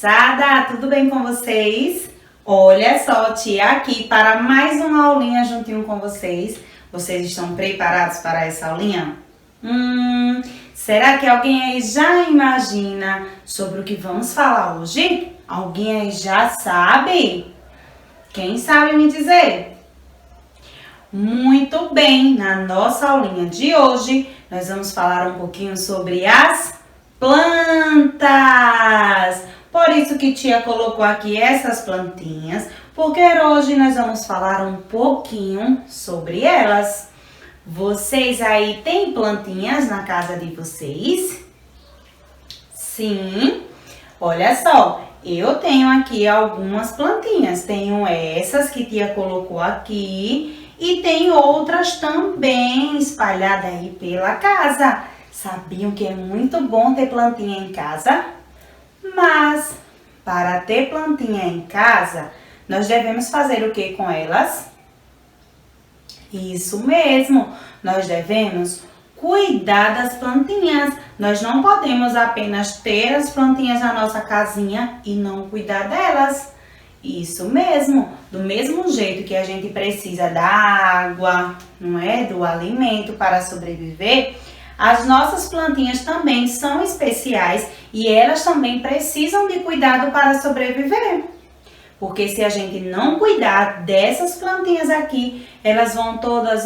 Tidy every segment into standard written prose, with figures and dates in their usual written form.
moçada, tudo bem com vocês? Olha só, tia aqui para mais uma aulinha juntinho com vocês. Vocês estão preparados para essa aulinha? Será que alguém aí já imagina sobre o que vamos falar hoje? Alguém aí já sabe? Quem sabe me dizer? Muito bem, na nossa aulinha de hoje, nós vamos falar um pouquinho sobre as plantas. Por isso que tia colocou aqui essas plantinhas, porque hoje nós vamos falar um pouquinho sobre elas. Vocês aí têm plantinhas na casa de vocês? Sim. Olha só, eu tenho aqui algumas plantinhas. Tenho essas que tia colocou aqui e tem outras também espalhadas aí pela casa. Sabiam que é muito bom ter plantinha em casa? Mas para ter plantinha em casa, nós devemos fazer o que com elas? Isso mesmo, nós devemos cuidar das plantinhas. Nós não podemos apenas ter as plantinhas na nossa casinha e não cuidar delas. Isso mesmo, do mesmo jeito que a gente precisa da água, não é? Do alimento para sobreviver, as nossas plantinhas também são especiais e elas também precisam de cuidado para sobreviver. Porque se a gente não cuidar dessas plantinhas aqui, elas vão todas,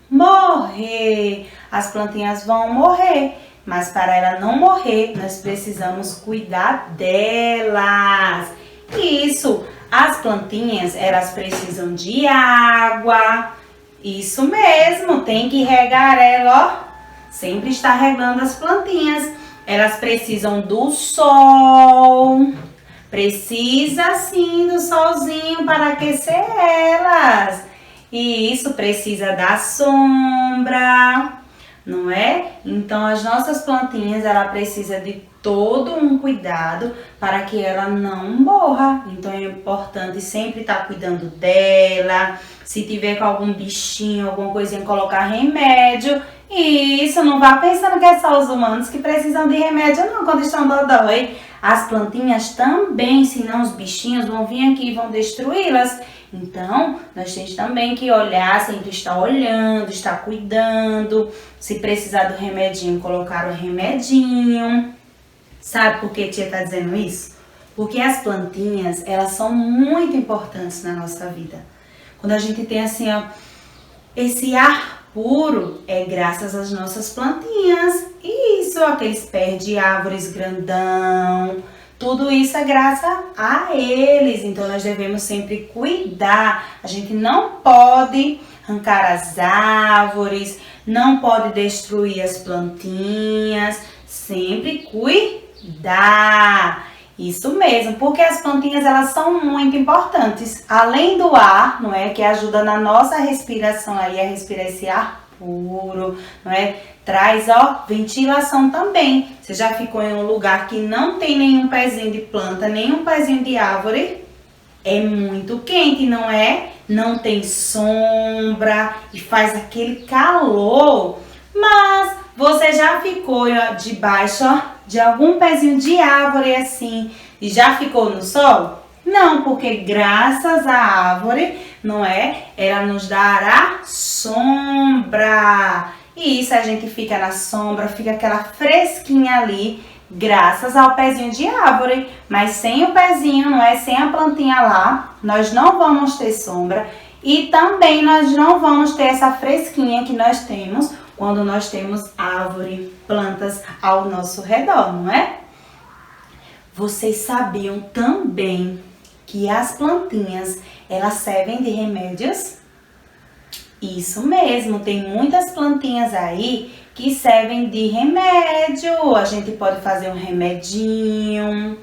morrer. As plantinhas vão morrer, mas para ela não morrer, nós precisamos cuidar delas. Isso, as plantinhas, elas precisam de água. Isso mesmo, tem que regar ela, sempre está regando as plantinhas. Elas precisam do sol. Precisa sim do solzinho para aquecer elas. E isso precisa da sombra, não é? Então as nossas plantinhas, ela precisa de todo um cuidado para que ela não morra. Então é importante sempre estar cuidando dela. Se tiver com algum bichinho, alguma coisinha, colocar remédio. E isso, não vá pensando que é só os humanos que precisam de remédio não, quando estão dodói. As plantinhas também, senão os bichinhos vão vir aqui e vão destruí-las. Então, nós temos também que olhar, sempre estar olhando, estar cuidando. Se precisar do remedinho, colocar o remedinho. Sabe por que tia está dizendo isso? Porque as plantinhas, elas são muito importantes na nossa vida. Quando a gente tem assim, esse ar puro, é graças às nossas plantinhas. Isso, aqueles pés de árvores grandão, tudo isso é graças a eles. Então nós devemos sempre cuidar. A gente não pode arrancar as árvores, não pode destruir as plantinhas, sempre cuidar. Isso mesmo, porque as plantinhas, elas são muito importantes. Além do ar, não é, que ajuda na nossa respiração aí, a respirar esse ar puro, não é? Traz, ventilação também. Você já ficou em um lugar que não tem nenhum pezinho de planta, nenhum pezinho de árvore? É muito quente, não é? Não tem sombra e faz aquele calor. Mas você já ficou debaixo, de algum pezinho de árvore assim e já ficou no sol? Não, porque graças à árvore, não é? Ela nos dará sombra. E isso, a gente fica na sombra, fica aquela fresquinha ali, graças ao pezinho de árvore. Mas sem o pezinho, não é? Sem a plantinha lá, nós não vamos ter sombra. E também nós não vamos ter essa fresquinha que nós temos quando nós temos árvore, plantas ao nosso redor, não é? Vocês sabiam também que as plantinhas, elas servem de remédios? Isso mesmo, tem muitas plantinhas aí que servem de remédio. A gente pode fazer um remedinho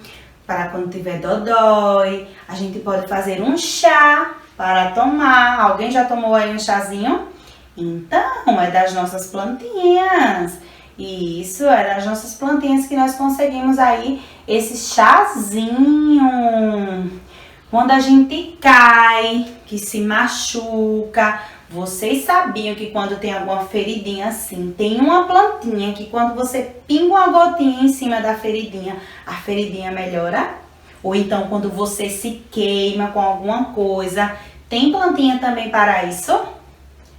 para quando tiver dodói. A gente pode fazer um chá para tomar. Alguém já tomou aí um chazinho? Então, é das nossas plantinhas. Isso, é das nossas plantinhas que nós conseguimos aí esse chazinho. Quando a gente cai, que se machuca, vocês sabiam que quando tem alguma feridinha assim, tem uma plantinha que quando você pinga uma gotinha em cima da feridinha, a feridinha melhora? ou então quando você se queima com alguma coisa. Tem plantinha também para isso?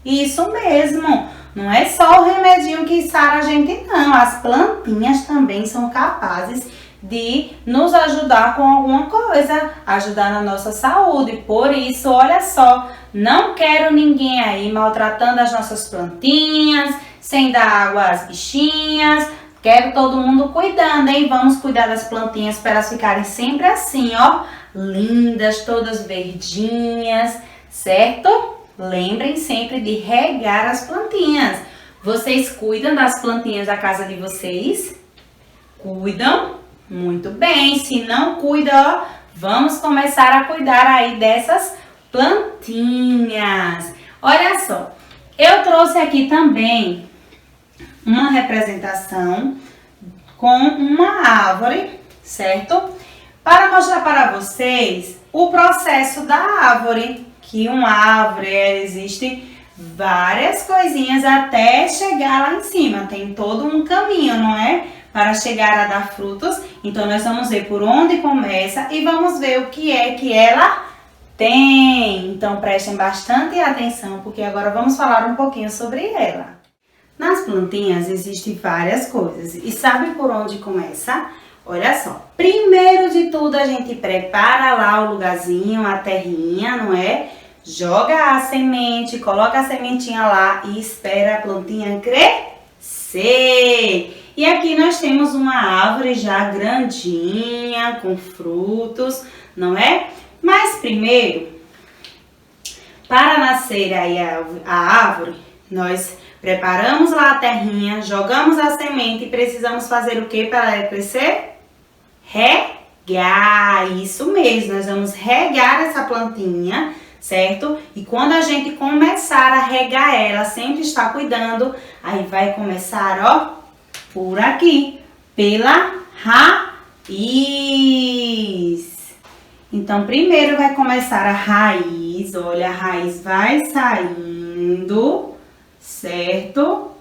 Isso mesmo, não é só o remedinho que sara a gente não, as plantinhas também são capazes de nos ajudar com alguma coisa, ajudar na nossa saúde. Por isso, olha só, não quero ninguém aí maltratando as nossas plantinhas, sem dar água às bichinhas. Quero todo mundo cuidando, hein? Vamos cuidar das plantinhas para elas ficarem sempre assim, ó, lindas, todas verdinhas, certo? Lembrem sempre de regar as plantinhas. Vocês cuidam das plantinhas da casa de vocês? Cuidam? Muito bem. Se não cuida, ó, vamos começar a cuidar aí dessas plantinhas. Olha só, eu trouxe aqui também uma representação com uma árvore, certo? Para mostrar para vocês o processo da árvore, que uma árvore existe várias coisinhas até chegar lá em cima, tem todo um caminho, não é? Para chegar a dar frutos. Então nós vamos ver por onde começa e vamos ver o que é que ela tem. Então prestem bastante atenção, porque agora vamos falar um pouquinho sobre ela. Nas plantinhas existem várias coisas. E sabe por onde começa? Olha só. Primeiro de tudo a gente prepara lá o lugarzinho, a terrinha, não é? Joga a semente, coloca a sementinha lá e espera a plantinha crescer. E aqui nós temos uma árvore já grandinha, com frutos, não é? Mas primeiro, para nascer aí a árvore, nós preparamos lá a terrinha, jogamos a semente e precisamos fazer o que para ela crescer? Regar, isso mesmo, nós vamos regar essa plantinha, certo? E quando a gente começar a regar ela, sempre está cuidando, aí vai começar, ó, por aqui, pela raiz. Então, primeiro vai começar a raiz, olha, a raiz vai saindo, certo?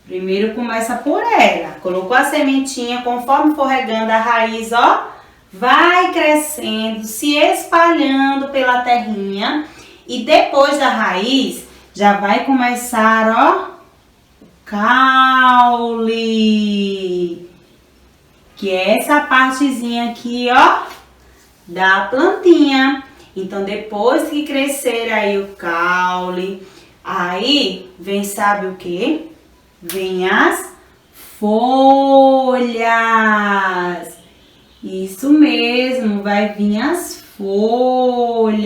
Primeiro começa por ela. Colocou a sementinha, conforme for regando a raiz, ó, vai crescendo, se espalhando pela terrinha. E depois da raiz, já vai começar, ó, o caule. Que é essa partezinha aqui, ó, da plantinha. Então, depois que crescer aí o caule, aí vem, sabe o que? Vem as folhas. Isso mesmo, vai vir as folhas.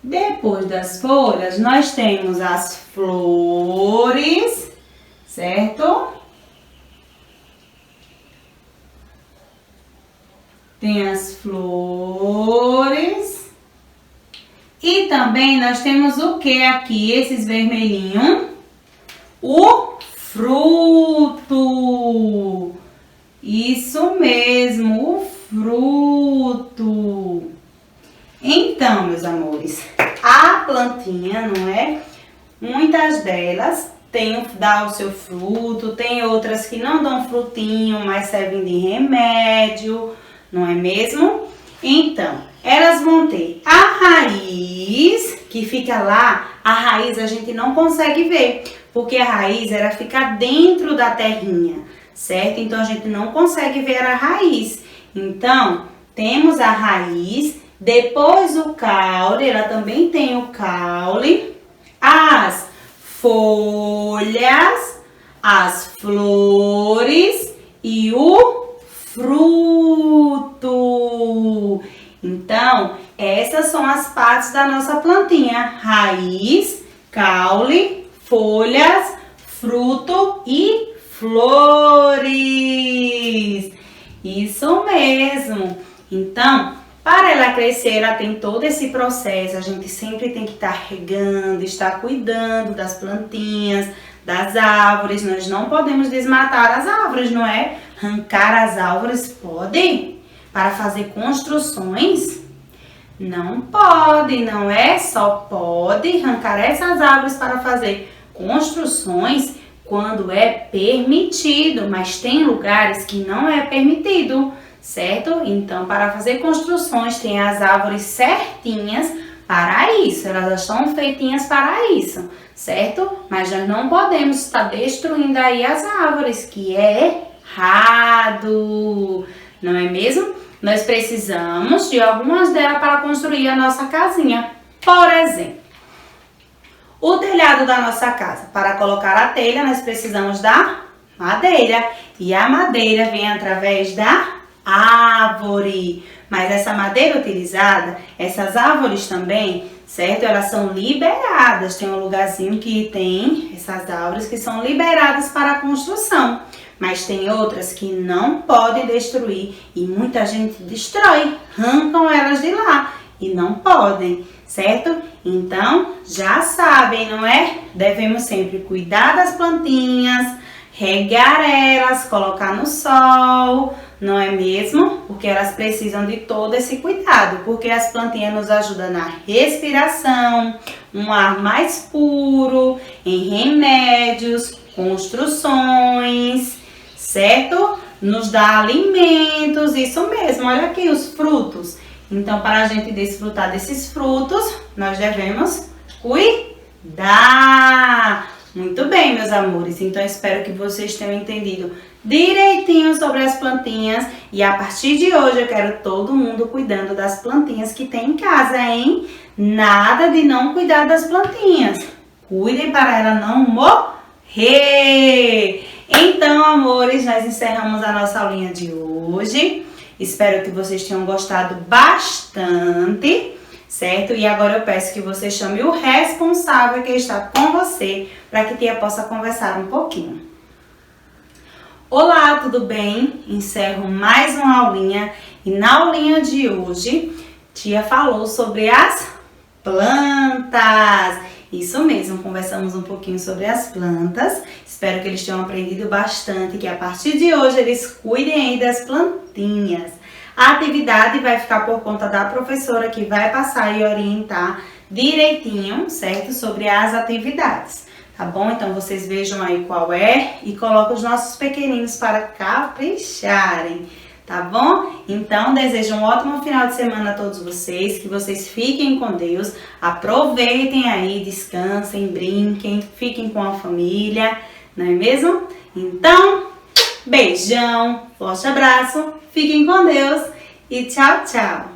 Depois das folhas, nós temos as flores, certo? Tem as flores. E também nós temos o que aqui? Esses vermelhinhos. O fruto. Isso mesmo, o fruto. Então, meus amores, a plantinha, não é? Muitas delas dá o seu fruto, tem outras que não dão frutinho, mas servem de remédio, não é mesmo? Então, elas vão ter a raiz, que fica lá, a raiz a gente não consegue ver, porque a raiz ela fica dentro da terrinha, certo? Então, a gente não consegue ver a raiz. Então, temos a raiz, depois o caule, ela também tem o caule, as folhas, as flores e o fruto. Então, essas são as partes da nossa plantinha: raiz, caule, folhas, fruto e flores. Isso mesmo. Então, para ela crescer, ela tem todo esse processo. A gente sempre tem que estar regando, estar cuidando das plantinhas, das árvores. Nós não podemos desmatar as árvores, não é? Arrancar as árvores pode? Para fazer construções? Não pode, não é? Só pode arrancar essas árvores para fazer construções quando é permitido. Mas tem lugares que não é permitido, certo? Então, para fazer construções, tem as árvores certinhas para isso, elas já estão feitinhas para isso, certo? Mas nós não podemos estar destruindo aí as árvores, que é errado, não é mesmo? Nós precisamos de algumas delas para construir a nossa casinha. Por exemplo, o telhado da nossa casa. Para colocar a telha, nós precisamos da madeira. E a madeira vem através da árvore. Mas essa madeira utilizada, essas árvores também, certo? Elas são liberadas. Tem um lugarzinho que tem essas árvores que são liberadas para a construção. Mas tem outras que não podem destruir e muita gente destrói, arrancam elas de lá e não podem, certo? Então, já sabem, não é? Devemos sempre cuidar das plantinhas, regar elas, colocar no sol, não é mesmo? Porque elas precisam de todo esse cuidado, porque as plantinhas nos ajudam na respiração, um ar mais puro, em remédios, construções, certo? Nos dá alimentos, isso mesmo, olha aqui os frutos. Então, para a gente desfrutar desses frutos, nós devemos cuidar. Muito bem, meus amores. Então, espero que vocês tenham entendido direitinho sobre as plantinhas. E a partir de hoje, eu quero todo mundo cuidando das plantinhas que tem em casa, hein? Nada de não cuidar das plantinhas. Cuidem para ela não morrer. Então, amores, nós encerramos a nossa aulinha de hoje. Espero que vocês tenham gostado bastante, certo? E agora eu peço que você chame o responsável que está com você para que Tia possa conversar um pouquinho. Olá, tudo bem? Encerro mais uma aulinha e na aulinha de hoje, Tia falou sobre as plantas. Isso mesmo, conversamos um pouquinho sobre as plantas. Espero que eles tenham aprendido bastante, que a partir de hoje eles cuidem aí das plantinhas. A atividade vai ficar por conta da professora que vai passar e orientar direitinho, certo? Sobre as atividades, tá bom? Então vocês vejam aí qual é e coloquem os nossos pequeninos para capricharem. Tá bom? Então, desejo um ótimo final de semana a todos vocês, que vocês fiquem com Deus, aproveitem aí, descansem, brinquem, fiquem com a família, não é mesmo? Então, beijão, forte abraço, fiquem com Deus e tchau, tchau!